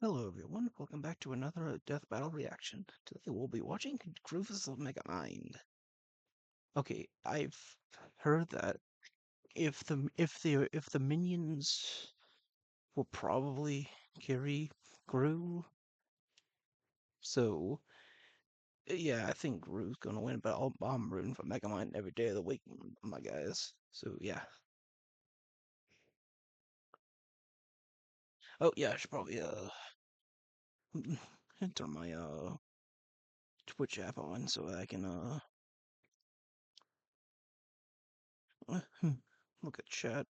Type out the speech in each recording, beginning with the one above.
Hello everyone, welcome back to another Death Battle reaction. Today we'll be watching Grooves of Megamind. Okay, I've heard that if the minions will probably carry Gru, so yeah, I think Gru's gonna win, but I'm rooting for Megamind every day of the week, my guys. So yeah. Oh yeah, I should probably turn my Twitch app on so I can look at chat.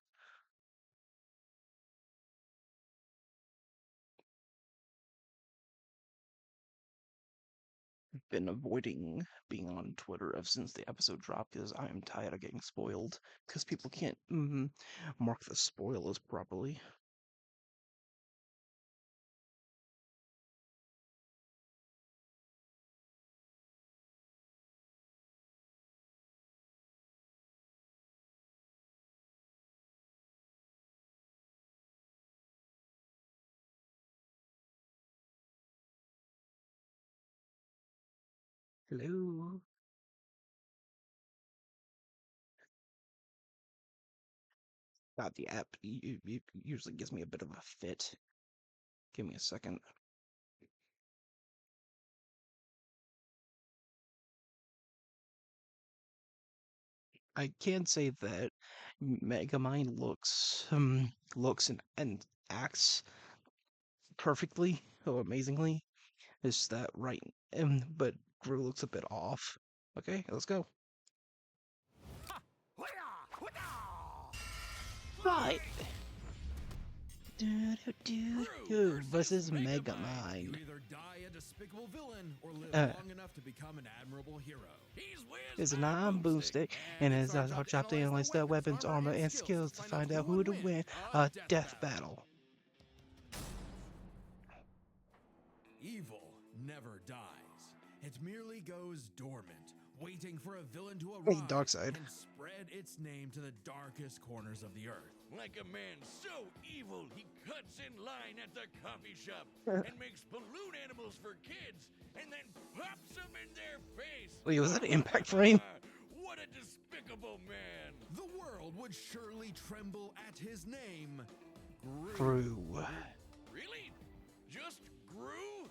Been avoiding being on Twitter ever since the episode dropped because I am tired of getting spoiled because people can't mark the spoilers properly. Hello. God, the app usually gives me a bit of a fit. Give me a second. I can say that Megamind looks and acts perfectly or amazingly. It's that right, but Gru looks a bit off. Okay, let's go. Right. Dude versus Megamind. You either die a despicable villain or live Uh, long enough to become an admirable hero. He's is an arm boomstick, and it's it's our job to analyze their weapons, armor, and skills to find out who to win a death battle. Evil never dies. It merely goes dormant, waiting for a villain to Hey, arrive dark side. and spread its name to the darkest corners of the earth. Like a man so evil, he cuts in line at the coffee shop and makes balloon animals for kids and then pops them in their face. Wait, was that an impact frame? What a despicable man. The world would surely tremble at his name, Gru. Really? Just Gru?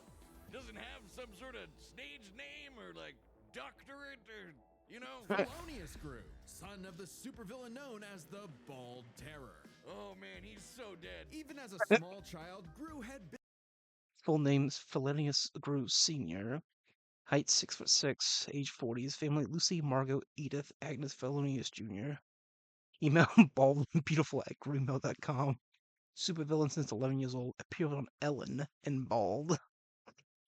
Doesn't have some sort of stage name or like doctorate or, you know? Felonious Gru, son of the supervillain known as the Bald Terror. Oh man, he's so dead. Even as a small child, Gru had been Full name's Felinius Gru Sr. Height 6'6", age 40s, family Lucy, Margot, Edith, Agnes Felonius Jr. Email baldandbeautiful at greenmail.com. Supervillain since 11 years old, appeared on Ellen and Bald.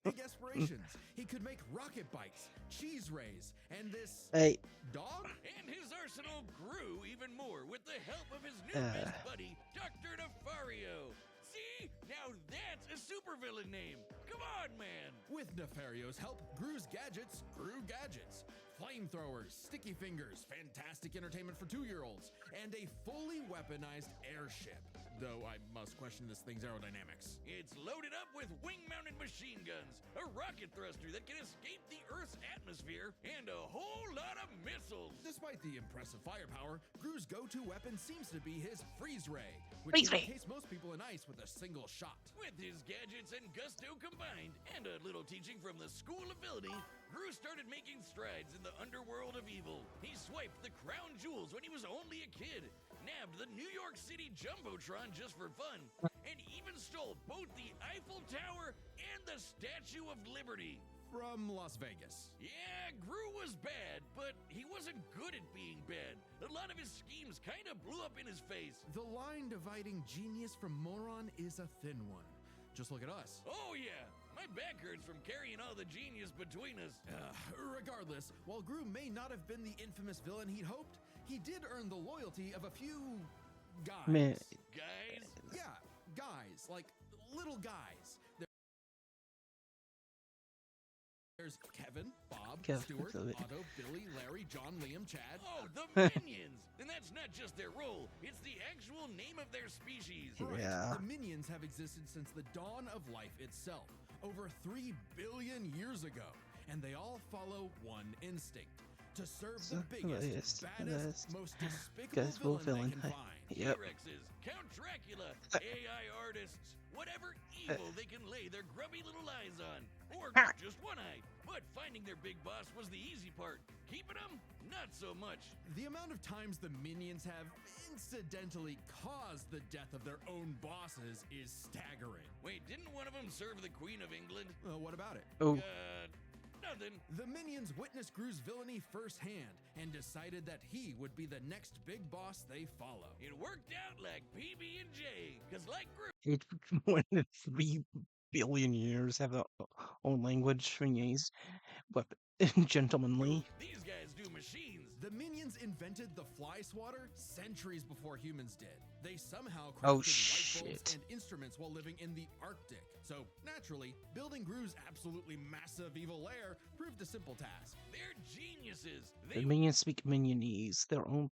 big aspirations. He could make rocket bikes, cheese rays, and this Hey, dog? And his arsenal grew even more with the help of his new best buddy, Dr. Nefario. See? Now that's a supervillain name. Come on, man. With Nefario's help, Gru's gadgets grew gadgets. Flamethrowers, sticky fingers, fantastic entertainment for 2-year-olds, and a fully weaponized airship. Though I must question this thing's aerodynamics. It's loaded up with wing-mounted machine guns, a rocket thruster that can escape the Earth's atmosphere, and a whole lot of missiles. Despite the impressive firepower, Gru's go-to weapon seems to be his freeze ray, which can encase most people in ice with a single shot. With his gadgets and gusto combined, and a little teaching from the School of Ability, Gru started making strides in the underworld of evil. He swiped the crown jewels when he was only a kid, nabbed the New York City Jumbotron just for fun, and even stole both the Eiffel Tower and the Statue of Liberty. From Las Vegas. Yeah, Gru was bad, but he wasn't good at being bad. A lot of his schemes kind of blew up in his face. The line dividing genius from moron is a thin one. Just look at us. Oh yeah, my back hurts from carrying all the genius between us. Regardless, while Gru may not have been the infamous villain he'd hoped, he did earn the loyalty of a few guys. man, Guys, Yeah, guys, like little guys. There's Kevin, Bob, Kev, Stuart, of it. Otto, Billy, Larry, John, Liam, Chad. Oh, the Minions! And that's not just their role, it's the actual name of their species. Right. Yeah. The minions have existed since the dawn of life itself, over 3 billion years ago, and they all follow one instinct: to serve the biggest, baddest, most despicable villain they can find. Yep. T-Rexes, Count Dracula, AI artists, whatever evil they can lay their grubby little eyes on. Or just one eye. But finding their big boss was the easy part. Keeping them, not so much. The amount of times the minions have incidentally caused the death of their own bosses is staggering. Wait, didn't one of them serve the Queen of England? What about it? Oh. Nothing. The minions witnessed Gru's villainy firsthand and decided that he would be the next big boss they follow. It worked out like PB&J, because like Gru, It more than 3 billion years have their own language. Yes, but gentlemanly. these guys do machines. The minions invented the fly swatter centuries before humans did. They somehow crafted Oh, light bulbs shit. and instruments while living in the Arctic. So, naturally, building Gru's absolutely massive evil lair proved a simple task. They're geniuses. The minions speak Minionese, their own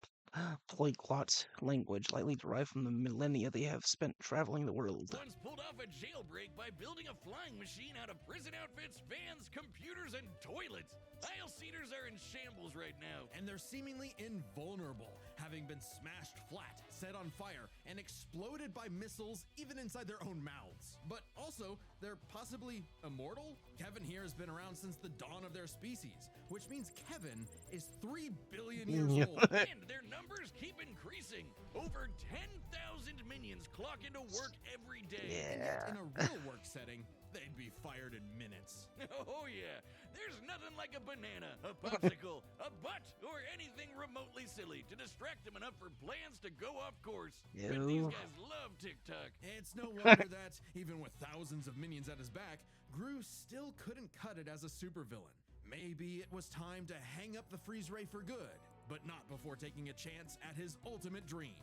polyglot language, likely derived from the millennia they have spent traveling the world. Once pulled off a jailbreak by building a flying machine out of prison outfits, fans, computers, and toilets. Aisle seaters are in shambles right now. And they're seemingly invulnerable, having been smashed flat, set on fire, and exploded by missiles even inside their own mouths. But also, they're possibly immortal? Kevin here has been around since the dawn of their species, which means Kevin is 3 billion years old. And their numbers keep increasing. Over 10,000 minions clock into work every day. And yet, in a real work setting, they'd be fired in minutes. Oh yeah, there's nothing like a banana, a popsicle, a butt, or anything remotely silly to distract them enough for plans to go off course. But these guys love TikTok. It's no wonder that, even with thousands of minions at his back, Gru still couldn't cut it as a supervillain. Maybe it was time to hang up the freeze ray for good, but not before taking a chance at his ultimate dream.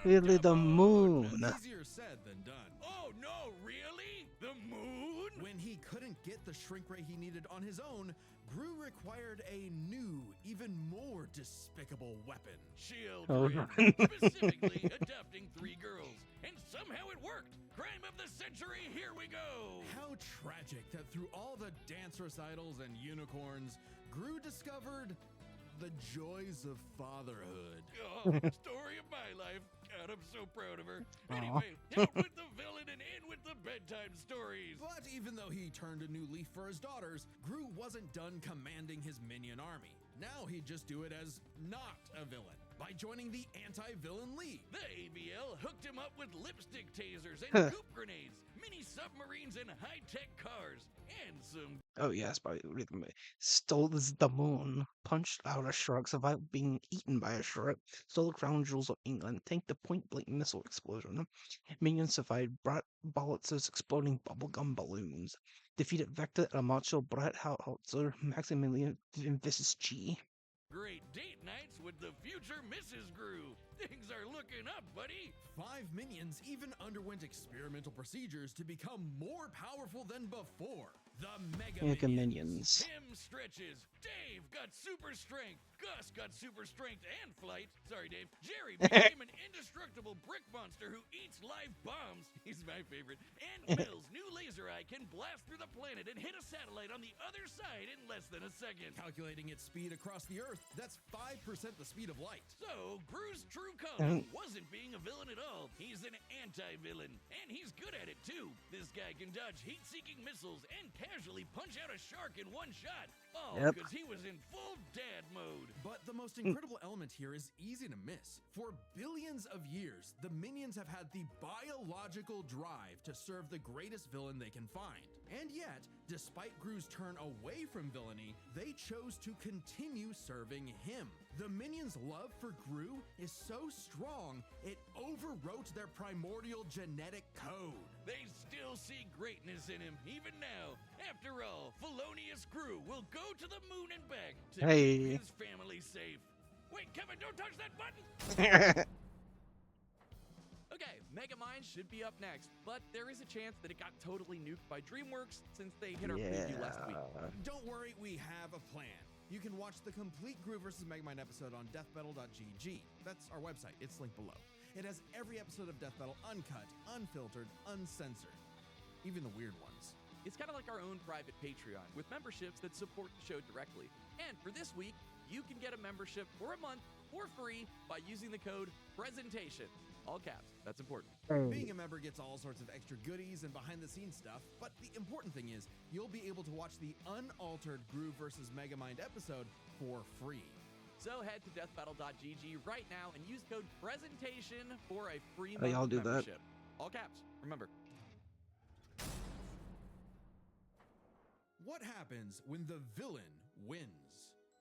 Really, the moon. Easier said than done. Oh no, really? The moon? When he couldn't get the shrink ray he needed on his own, Gru required a new, even more despicable weapon. Children, specifically adopting 3 girls. And somehow it worked. Crime of the century, here we go. How tragic that through all the dance recitals and unicorns, Gru discovered the joys of fatherhood. Oh, story of my life. God, I'm so proud of her. Anyway, out with the villain and in with the bedtime stories. But even though he turned a new leaf for his daughters, Gru wasn't done commanding his minion army. Now he'd just do it as not a villain, by joining the Anti-Villain League. The AVL hooked him up with lipstick tasers and goop grenades, mini submarines and high-tech cars, and some... Oh yes, by rhythm. Stole the moon, punched out a shark, survived being eaten by a shark, stole the crown jewels of England, tanked a point-blank missile explosion. Minions survived, brought bullets exploding bubblegum balloons, defeated Vector and Macho Brat Hauser, Maximilian Vicious G. Great date nights with the future Mrs. Gru. Things are looking up, buddy. 5 minions even underwent experimental procedures to become more powerful than before. The Mega Minions. Tim stretches. Dave got super strength. Gus got super strength and flight. Sorry, Dave. Jerry became an indestructible brick monster who eats live bombs. He's my favorite. And Mill's new laser eye can blast through the planet and hit a satellite on the other side in less than a second. Calculating its speed across the Earth, that's 5% the speed of light. So, Gru's true calling wasn't being a villain at all. He's an anti-villain. And he's good at it, too. This guy can dodge heat-seeking missiles and casually punch out a shark in one shot. All because he was in full dad mode. But the most incredible element here is easy to miss. For billions of years, the minions have had the biological drive to serve the greatest villain they can find. And yet, despite Gru's turn away from villainy, they chose to continue serving him. The minions' love for Gru is so strong, it overwrote their primordial genetic code. They still see greatness in him, even now. After all, Felonious Gru will go to the moon and back to keep his family safe. Wait, Kevin, don't touch that button! Okay, Megamind should be up next, but there is a chance that it got totally nuked by DreamWorks since they hit our preview last week. Don't worry, we have a plan. You can watch the complete Gru vs. Megamind episode on deathbattle.gg. That's our website, it's linked below. It has every episode of Death Battle uncut, unfiltered, uncensored. Even the weird ones. It's kind of like our own private Patreon with memberships that support the show directly. And for this week, you can get a membership for a month for free by using the code PRESENTATION. All caps, that's important. Being a member gets all sorts of extra goodies and behind-the-scenes stuff, but the important thing is you'll be able to watch the unaltered Gru vs. Megamind episode for free. So head to deathbattle.gg right now and use code PRESENTATION for a free Hey, month I'll do that. membership. All caps, remember. What happens when the villain wins?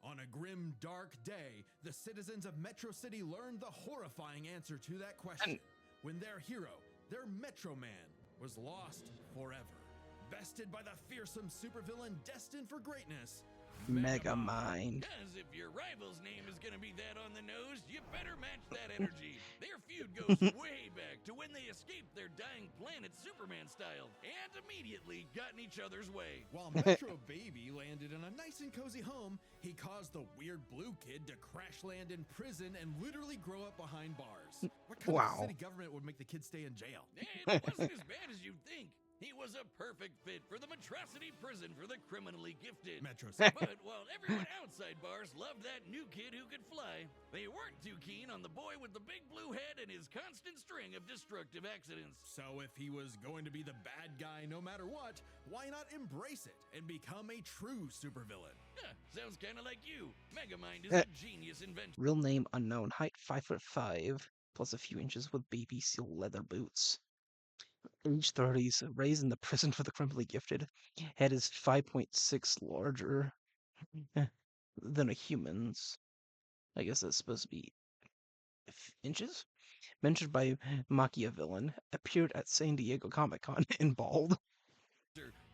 On a grim, dark day, the citizens of Metro City learned the horrifying answer to that question. When their hero, their Metro Man, was lost forever. Bested by the fearsome supervillain destined for greatness, Megamind. Cause if your rival's name is gonna be that on the nose, you better match that energy. Their feud goes way back to when they escaped their dying planet Superman style and immediately got in each other's way. While Metro Baby landed in a nice and cozy home, he caused the weird blue kid to crash land in prison and literally grow up behind bars. What kind of Wow. city government would make the kid stay in jail? It wasn't as bad as you'd think. He was a perfect fit for the Metrocity prison for the criminally gifted. Metro City. But while everyone outside bars loved that new kid who could fly, they weren't too keen on the boy with the big blue head and his constant string of destructive accidents. So if he was going to be the bad guy no matter what, why not embrace it and become a true supervillain? Huh, sounds kind of like you. Megamind is a genius invention. Real name unknown. Height 5'5", plus a few inches with baby seal leather boots. Age 30s, raised in the prison for the criminally gifted. Head is 5.6 larger than a human's. I guess that's supposed to be inches? Mentioned by Machiavellian. Appeared at San Diego Comic-Con in bald.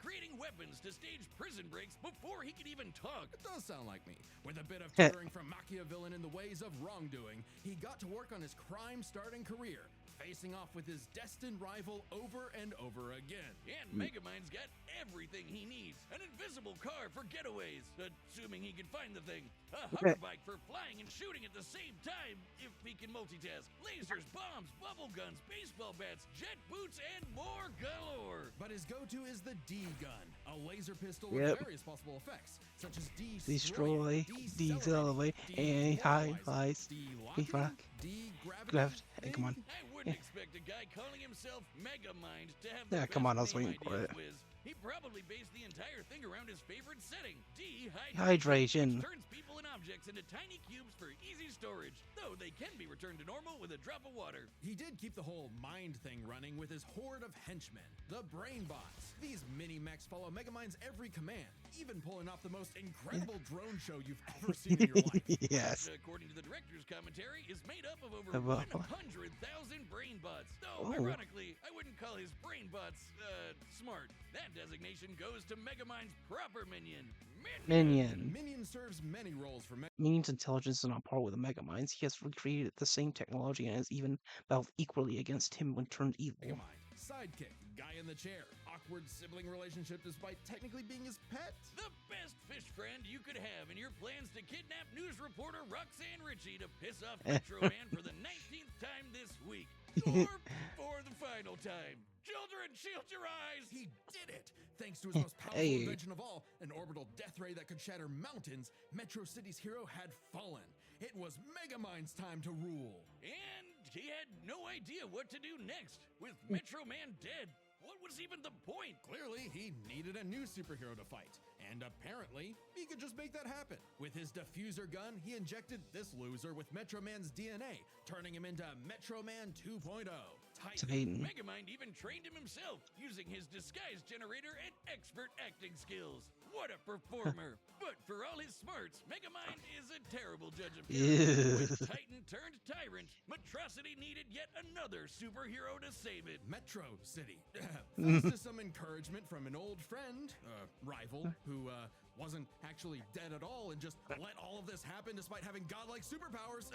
Creating weapons to stage prison breaks before he could even talk. It does sound like me. With a bit of tutoring from Machiavellian in the ways of wrongdoing, he got to work on his crime-starting career, facing off with his destined rival over and over again. And Megamind's got everything he needs. An invisible car for getaways, assuming he can find the thing. A hover bike for flying and shooting at the same time, if he can multitask. Lasers, bombs, bubble guns, baseball bats, jet boots, and more galore. But his go-to is the D-gun, a laser pistol with various possible effects, such as Destroy, decelerate, and highlights, de-locking, graft. Hey, come on. I wouldn't expect a guy calling himself Megamind to have Yeah, the come on, I was best name waiting for idea it. whiz. He probably based the entire thing around his favorite setting, Hydration. which turns people and objects into tiny cubes for easy storage, though they can be returned to normal with a drop of water. He did keep the whole mind thing running with his horde of henchmen, the Brainbots. These mini-mechs follow Megamind's every command, even pulling off the most incredible drone show you've ever seen in your life. Yes. Which, according to the director's commentary, is made up of over About- 100,000 brainbots. Though, Oh. ironically, I wouldn't call his brainbots, smart. That designation goes to Megamind's proper minion, Minion. Minion serves many roles for Minion's intelligence is on par with the Megamind's. He has recreated the same technology and has even battled equally against him when turned evil. Megamind. Sidekick, guy in the chair, awkward sibling relationship despite technically being his pet. the best fish friend you could have in your plans to kidnap news reporter Roxanne Ritchie to piss off Metro Man for the 19th time this week. Or for the final time. Children, shield your eyes! He did it! Thanks to his most powerful Hey. invention of all, an orbital death ray that could shatter mountains, Metro City's hero had fallen. It was Megamind's time to rule. And he had no idea what to do next. With Metro Man dead, what was even the point? Clearly, he needed a new superhero to fight. And apparently, he could just make that happen. With his diffuser gun, he injected this loser with Metro Man's DNA, turning him into Metro Man 2.0. Titan. Megamind even trained him himself, using his disguise generator and expert acting skills. What a performer! But for all his smarts, Megamind is a terrible judge of character. With Titan turned tyrant, Metrocity needed yet another superhero to save it. Metro City. Thanks to some encouragement from an old friend, rival, who wasn't actually dead at all and just let all of this happen despite having godlike superpowers.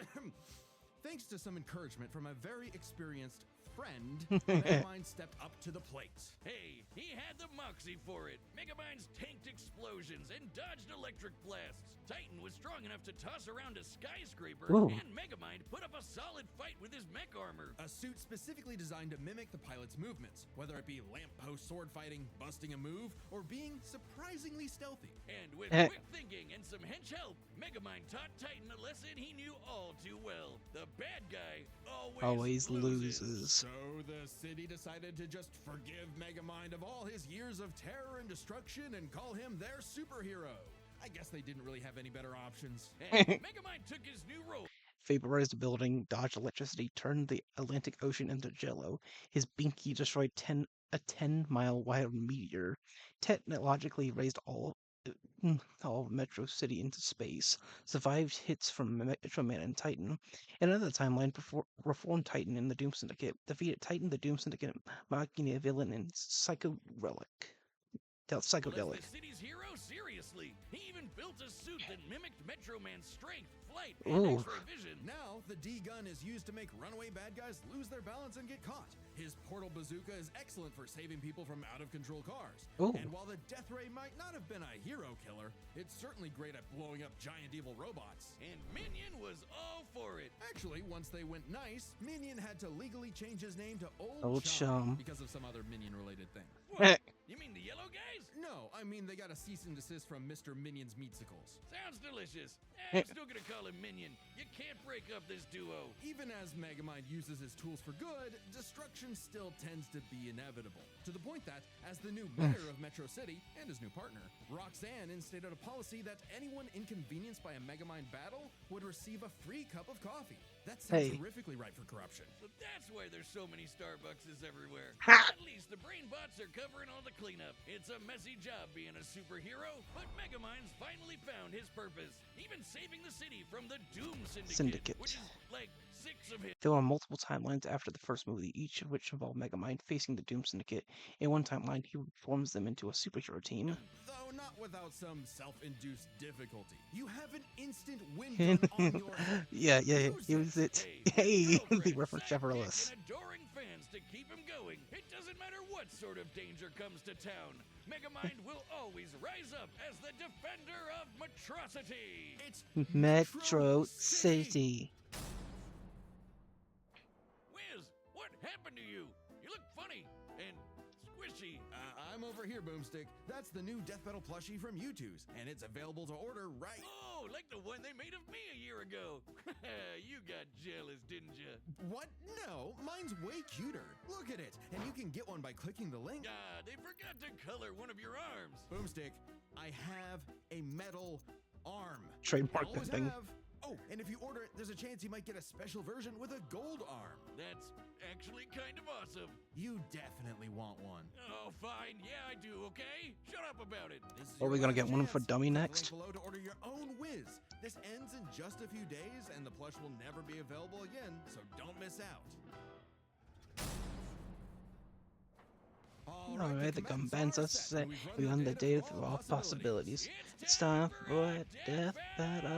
Thanks to some encouragement from a very experienced friend, Megamind stepped up to the plate. Hey, he had the moxie for it. Megamind's tanked explosions and dodged electric blasts. Titan was strong enough to toss around a skyscraper, Ooh. and Megamind put up a solid fight with his mech armor. A suit specifically designed to mimic the pilot's movements, whether it be lamppost sword fighting, busting a move, or being surprisingly stealthy. And with quick thinking and some hench help, Megamind taught Titan a lesson he knew all too well. The bad guy Always loses. So the city decided to just forgive Megamind of all his years of terror and destruction and call him their superhero. I guess they didn't really have any better options. And Megamind took his new role. Vaporized a building, dodged electricity, turned the Atlantic Ocean into jello. His binky destroyed a 10-mile wide meteor, technologically raised all of Metro City into space, survived hits from Metro Man and Titan. In another timeline, reformed Titan in the Doom Syndicate, defeated Titan, the Doom Syndicate, Machina villain, and Psychedelic. The city's hero, seriously. He even built a suit that mimicked Metro Man's strength, flight, and X-ray vision. Now, the D-gun is used to make runaway bad guys lose their balance and get caught. His portal bazooka is excellent for saving people from out-of-control cars. Ooh. And while the Death Ray might not have been a hero killer, it's certainly great at blowing up giant evil robots. And Minion was all for it. Actually, once they went nice, Minion had to legally change his name to Old Chum. because of some other Minion-related thing. What? You mean the yellow guys? No, I mean they got a cease and desist from Mr. Minion's Meatsicles. Sounds delicious. I'm still gonna call him Minion. You can't break up this duo. Even as Megamind uses his tools for good, destruction still tends to be inevitable. To the point that, as the new mayor of Metro City and his new partner, Roxanne instated a policy that anyone inconvenienced by a Megamind battle would receive a free cup of coffee. That sounds horrifically ripe for corruption. So that's why there's so many Starbuckses everywhere. Ha! At least the brain bots are covering all the cleanup. It's a messy job being a superhero, but Megamind's finally found his purpose. Even saving the city from the Doom Syndicate. Which is like 6 of his. There are multiple timelines after the first movie, each of which involve Megamind facing the Doom Syndicate. In one timeline, he reforms them into a superhero team. Though not without some self-induced difficulty. You have an instant wind gun on your head. Yeah, use it. Hey, the reference Chevrolet. And adoring fans to keep him going. It doesn't matter what sort of danger comes to town. Megamind will always rise up as the defender of Metrocity. It's Metro City. Wiz, what happened to you? You look funny and squishy. I'm over here, Boomstick. That's the new Death Metal plushie from U2's, and it's available to order right. Oh, like the one they made of me a year ago. You got jealous, didn't you? What? No, mine's way cuter. Look at it, and you can get one by clicking the link. They forgot to color one of your arms. Boomstick, I have a metal arm. Trademark Always pimping. have. Oh, and if you order it, there's a chance you might get a special version with a gold arm. That's actually kind of awesome. You definitely want one. Oh, fine. Yeah, I do, okay? Shut up about it. This is Are we your gonna last get one for chance. Dummy Click the next? link below to order your own Wiz. This ends in just a few days, and the plush will never be available again, so don't miss out. Alright, the Gumbanza set beyond the day through all possibilities. It's time for a death battle.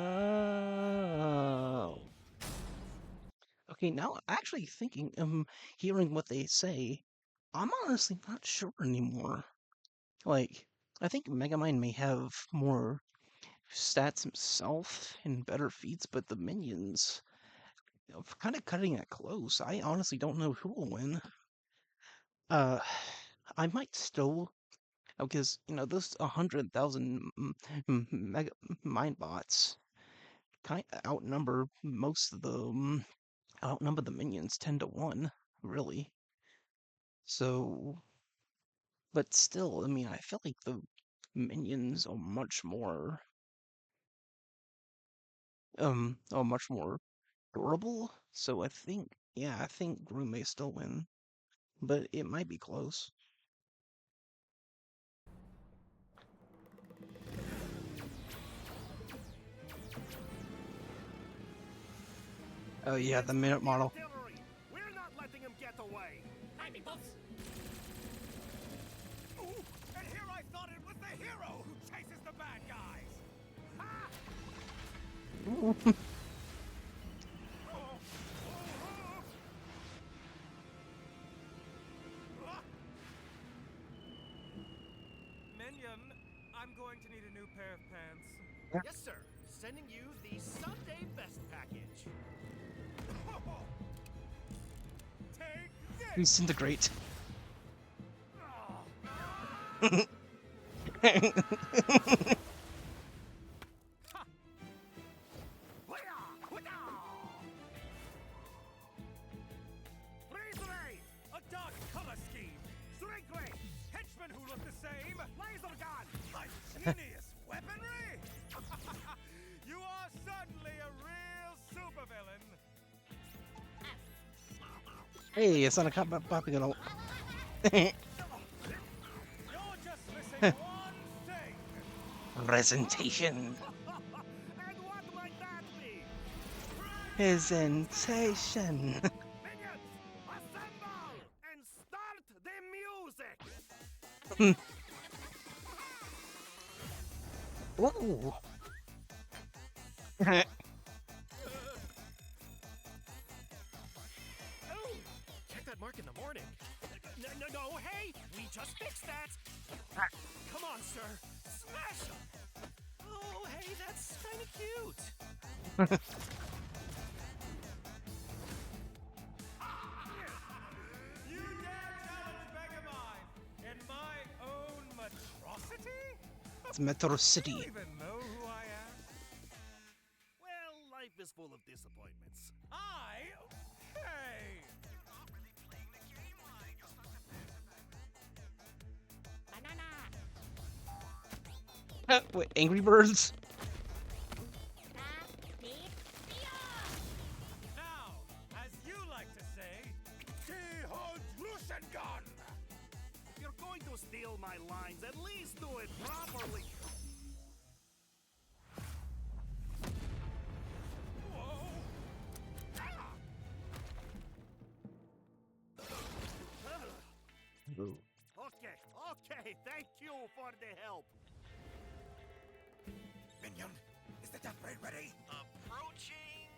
Okay, now actually thinking, hearing what they say, I'm honestly not sure anymore. Like, I think Megamind may have more stats himself and better feats, but the minions, kind of cutting it close. I honestly don't know who will win. I might still, because those 100,000 mega mind bots kind of outnumber most of the outnumber the minions 10-1, really. So, but still, I mean, I feel like the minions are much more durable. So I think, yeah, I think Gru may still win, but it might be close. Oh yeah, the minute model. We're not letting him get away. Hi, Meatballs. Ooh, and here I thought it was the hero who chases the bad guys. Ha! Minion, I'm going to need a new pair of pants. Yes, sir. Sending you the Sunday Best package. Take this! Disintegrate. Freeze-ray! A dark color scheme! Shrink-ray! Henchmen who look the same! Laser gun! Ingenious weaponry! You are certainly a real supervillain! Hey, it's not a cop popping at all. You're just missing one thing! Presentation. And what might that be? Presentation. Minions, assemble and start the music. Ooh. Oh, check that mark in the morning. No, hey, we just fixed that. Come on, sir, smash 'em. Oh, hey, that's kind of cute. You dare challenge Megamind in my own monstrosity? It's Metro You City. even know who I am? Well, life is full of disappointments. Hey! Wait, Angry Birds? Now, as you like to say, Gun! If you're going to steal my lines, at least do it properly. Whoa! Okay, thank you for the help. Minion, is the death ray ready? Approaching.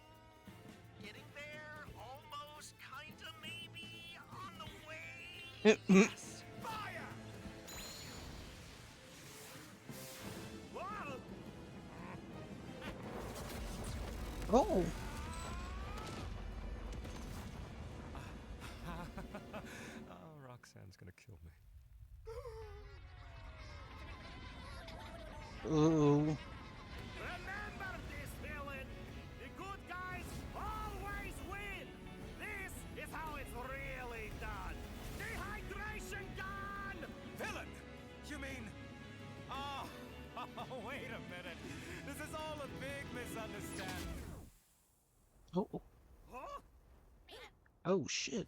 Getting there. Almost. Kinda. Maybe. On the way. Yes. Fire! Whoa. Oh. Oh, Roxanne's gonna kill me. Ooh. Remember this, villain. The good guys always win. This is how it's really done. Dehydration gun. Villain! You mean... Oh, wait a minute. This is all a big misunderstanding. Oh. Huh? Oh shit.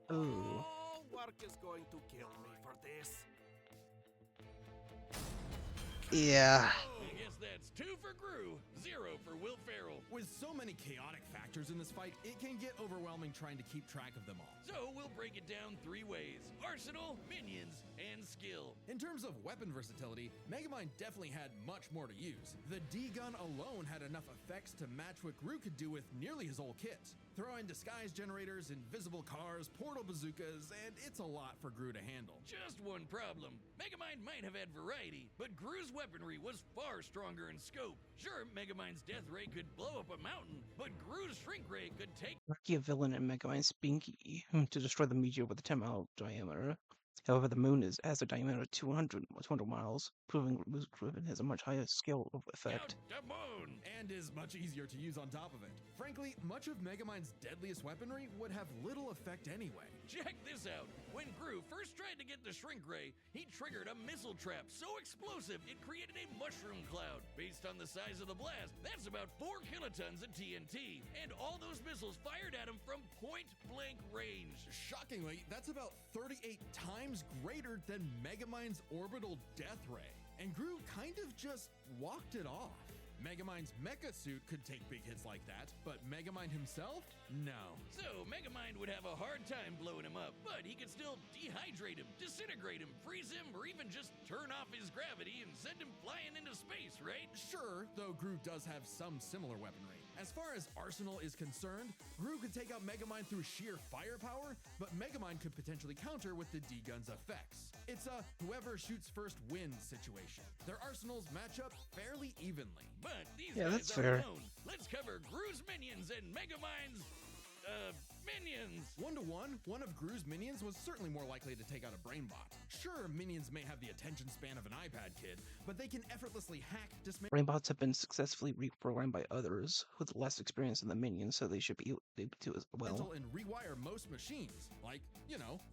Oh. Oh, work is going to kill me for this. Yeah. I guess that's 2 for Gru, 0 for Will Ferrell. With so many chaotic factors in this fight, it can get overwhelming trying to keep track of them all. So we'll break it down 3 ways: arsenal, minions, and skill. In terms of weapon versatility, Megamind definitely had much more to use. The D-gun alone had enough effects to match what Gru could do with nearly his whole kit. Throw in disguise generators, invisible cars, portal bazookas, and it's a lot for Gru to handle. Just one problem. Megamind might have had variety, but Gru's weaponry was far stronger in scope. Sure, Megamind's death ray could blow up a mountain, but Gru's shrink ray could take... Lucky a villain in Megamind Spinky to destroy the meteor with a 10-mile diameter. However, the moon has a diameter of 200 miles, proving Griffin has a much higher scale of effect. Out the moon! And is much easier to use on top of it. Frankly, much of Megamind's deadliest weaponry would have little effect anyway. Check this out. When Gru first tried to get the shrink ray, he triggered a missile trap so explosive it created a mushroom cloud. Based on the size of the blast, that's about 4 kilotons of TNT. And all those missiles fired at him from point-blank range. Shockingly, that's about 38 times greater than Megamind's orbital death ray. And Gru kind of just walked it off. Megamind's mecha suit could take big hits like that, but Megamind himself? No. So, Megamind would have a hard time blowing him up, but he could still dehydrate him, disintegrate him, freeze him, or even just turn off his gravity and send him flying into space, right? Sure, though Gru does have some similar weaponry. As far as arsenal is concerned, Gru could take out Megamind through sheer firepower, but Megamind could potentially counter with the D-Gun's effects. It's a whoever shoots first wins situation. Their arsenals match up fairly evenly. But these Yeah, guys that's are fair. alone. Let's cover Gru's minions and Megamind's, minions. 1-to-1, one of Gru's minions was certainly more likely to take out a brainbot. Sure, minions may have the attention span of an iPad kid, but they can effortlessly hack, dismantle, Brainbots have been successfully reprogrammed by others with less experience than the minions, so they should be able to as well. and rewire most machines, like,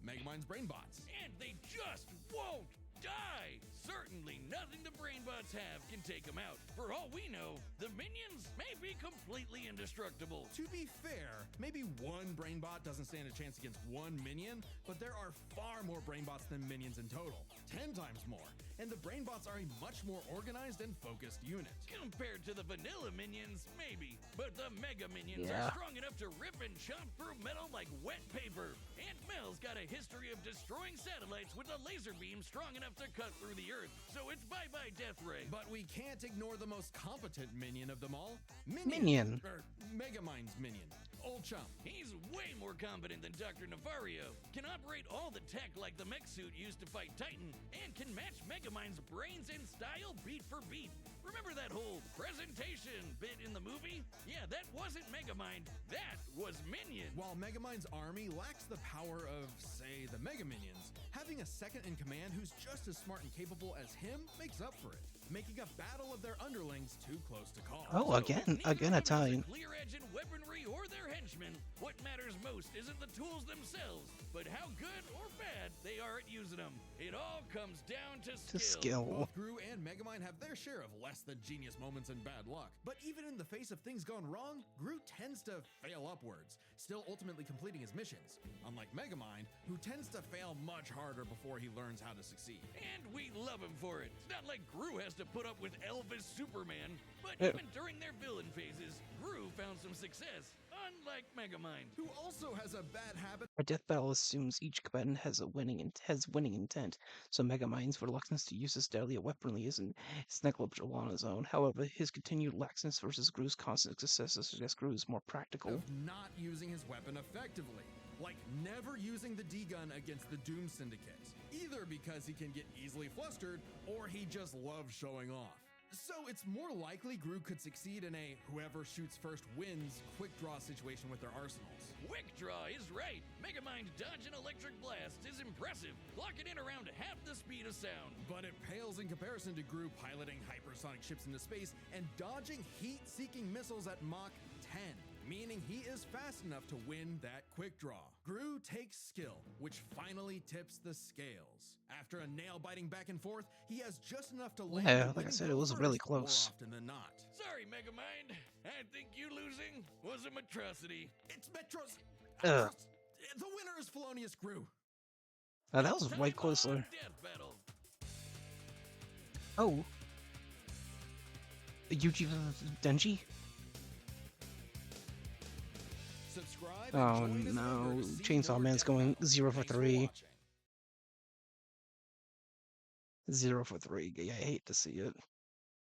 Megamind's brainbots. And they just won't die. Certainly nothing the brainbots have can take them out. For all we know, the minions may be completely indestructible. To be fair, maybe one brainbot doesn't stand a chance against one minion, but there are far more brainbots than minions in total. 10 times more. And the brainbots are a much more organized and focused unit. Compared to the vanilla minions, maybe. But the Mega Minions Yeah. are strong enough to rip and chomp through metal like wet paper. Aunt Mel's got a history of destroying satellites with a laser beam strong enough to cut through the Earth. So it's bye-bye Death Ray. But we can't ignore the most competent minion of them all. Minion. Or Megamind's minion. Old Chump. He's way more competent than Dr. Navario, can operate all the tech like the mech suit used to fight Titan, and can match Megamind's brains and style beat for beat. Remember that whole presentation bit in the movie? Yeah, that wasn't Megamind, that was Minion. While Megamind's army lacks the power of, say, the Mega Minions, having a second in command who's just as smart and capable as him makes up for it, making a battle of their underlings too close to call. Oh, So, again neither a of them has tie-in. clear edge in weaponry or their henchmen. What matters most isn't the tools themselves, but how good or bad they are at using them. It all comes down to To skill. Both Gru and Megamind have their share of less than genius moments and bad luck. But even in the face of things gone wrong, Gru tends to fail upwards, still ultimately completing his missions. Unlike Megamind, who tends to fail much harder before he learns how to succeed. And we love him for it. It's not like Gru has to put up with Elvis Superman, but Yeah. even during their villain phases, Gru found some success, unlike Megamind. Who also has a bad habit A death battle assumes each combatant has winning intent, so Megamind's reluctance to use his deadly weaponry isn't negligible on his own. However, his continued laxness versus Gru's constant successes suggests Gru is more practical. of not using his weapon effectively. Like never using the D-Gun against the Doom Syndicate. Either because he can get easily flustered, or he just loves showing off. So it's more likely Gru could succeed in a whoever shoots first wins quick draw situation with their arsenals. Quick Draw is right. Megamind dodge an electric blast is impressive, clocking in around half the speed of sound. But it pales in comparison to Gru piloting hypersonic ships into space and dodging heat-seeking missiles at Mach 10, meaning he is fast enough to win that quick draw. Gru takes skill, which finally tips the scales. After a nail-biting back and forth, he has just enough to land. Yeah, the like I winning said, it blow was really first, more close. often than not. Sorry, Megamind. I think you losing was a monstrosity. It's Metros. Ugh. The winner is Felonious Gru. Now that was Time way on closer. Death Battle. Oh. Yuji Denji? Subscribe. and Oh join us no, over to see Chainsaw more Man's Death going Battles. 0 for Thanks 3. watching. 0 for 3. Yeah, I hate to see it.